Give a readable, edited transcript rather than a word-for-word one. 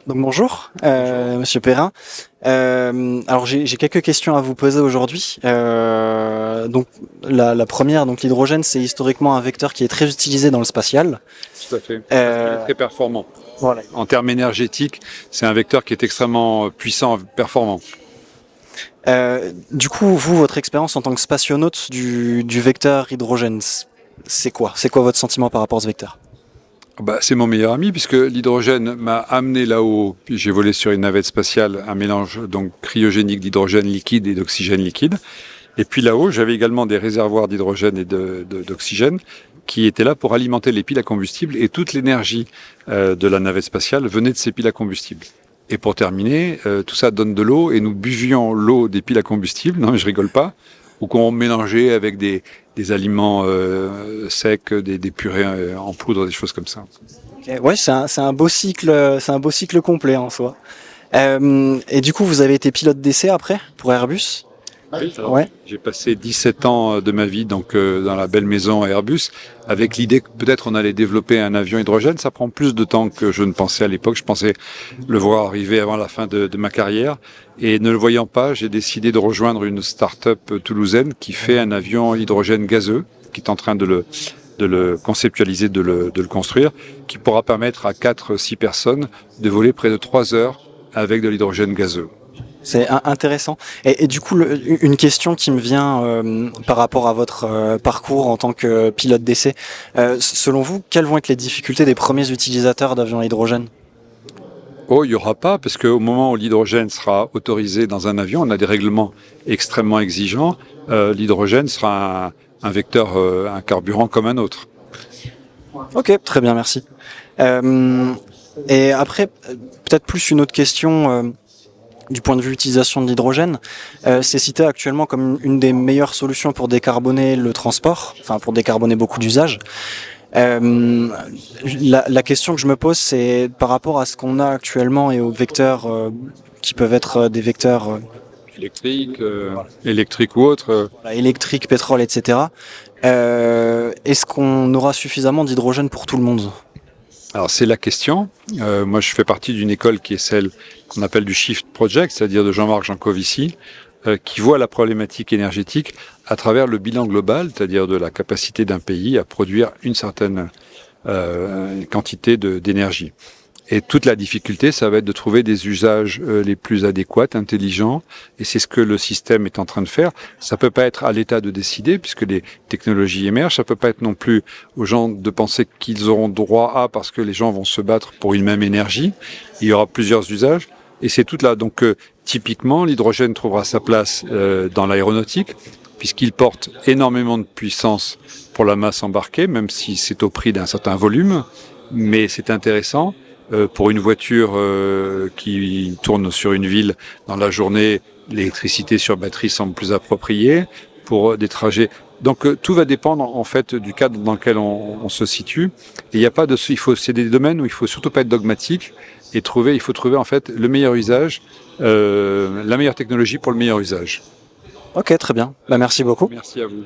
Donc bonjour, Monsieur Perrin. Alors j'ai quelques questions à vous poser aujourd'hui. Donc la première, donc l'hydrogène, c'est historiquement un vecteur qui est très utilisé dans le spatial. Tout à fait. Parce qu'il est Euh, très performant. voilà. En termes énergétiques, c'est un vecteur qui est extrêmement puissant, performant. Du coup, vous, votre expérience en tant que spationaute du vecteur hydrogène, c'est quoi? C'est quoi votre sentiment par rapport à ce vecteur? Bah, c'est mon meilleur ami puisque l'hydrogène m'a amené là-haut. Puis j'ai volé sur une navette spatiale un mélange donc cryogénique d'hydrogène liquide et d'oxygène liquide. Et puis là-haut, j'avais également des réservoirs d'hydrogène et d'oxygène qui étaient là pour alimenter les piles à combustible. Et toute l'énergie de la navette spatiale venait de ces piles à combustible. Et pour terminer, tout ça donne de l'eau et nous buvions l'eau des piles à combustible. Non, mais je rigole pas. Ou qu'on mélangeait avec des aliments secs, des purées en poudre, des choses comme ça. Ok. Ouais, c'est un beau cycle complet en soi. Et du coup, vous avez été pilote d'essai après pour Airbus? Oui, Ouais. j'ai passé 17 ans de ma vie donc dans la belle maison Airbus avec l'idée que peut-être on allait développer un avion hydrogène. Ça prend plus de temps que je ne pensais à l'époque. Je pensais le voir arriver avant la fin de ma carrière. Et ne le voyant pas, j'ai décidé de rejoindre une start-up toulousaine qui fait un avion hydrogène gazeux, qui est en train de le conceptualiser, de le construire, qui pourra permettre à 4-6 personnes de voler près de 3 heures avec de l'hydrogène gazeux. C'est intéressant. Et du coup, une question qui me vient par rapport à votre parcours en tant que pilote d'essai. Selon vous, quelles vont être les difficultés des premiers utilisateurs d'avions à hydrogène? Oh, il n'y aura pas, parce qu'au moment où l'hydrogène sera autorisé dans un avion, on a des règlements extrêmement exigeants. L'hydrogène sera un vecteur, un carburant comme un autre. Ok, très bien, merci. Euh, et après, peut-être plus une autre question du point de vue utilisation de l'hydrogène. C'est cité actuellement comme une des meilleures solutions pour décarboner le transport, enfin pour décarboner beaucoup d'usages. Euh, la question que je me pose, c'est par rapport à ce qu'on a actuellement et aux vecteurs qui peuvent être des vecteurs Électrique, électrique ou autre. voilà, électriques, pétrole, etc. Est-ce qu'on aura suffisamment d'hydrogène pour tout le monde? Alors c'est la question. Moi je fais partie d'une école qui est celle qu'on appelle du Shift Project, c'est-à-dire de Jean-Marc Jancovici, qui voit la problématique énergétique à travers le bilan global, c'est-à-dire de la capacité d'un pays à produire une certaine quantité d'énergie. Et toute la difficulté, ça va être de trouver des usages les plus adéquats, intelligents, et c'est ce que le système est en train de faire. Ça peut pas être à l'État de décider, puisque les technologies émergent. Ça peut pas être non plus aux gens de penser qu'ils auront droit à, parce que les gens vont se battre pour une même énergie. Il y aura plusieurs usages, et c'est tout là. Donc, typiquement, l'hydrogène trouvera sa place dans l'aéronautique, puisqu'il porte énormément de puissance pour la masse embarquée, même si c'est au prix d'un certain volume. Mais c'est intéressant. Pour une voiture qui tourne sur une ville dans la journée, l'électricité sur batterie semble plus appropriée. Pour des trajets, donc tout va dépendre en fait du cadre dans lequel on se situe. Et il n'y a pas de, c'est des domaines où il faut surtout pas être dogmatique et il faut trouver en fait le meilleur usage, la meilleure technologie pour le meilleur usage. Ok, très bien. Bah, merci beaucoup. Merci à vous.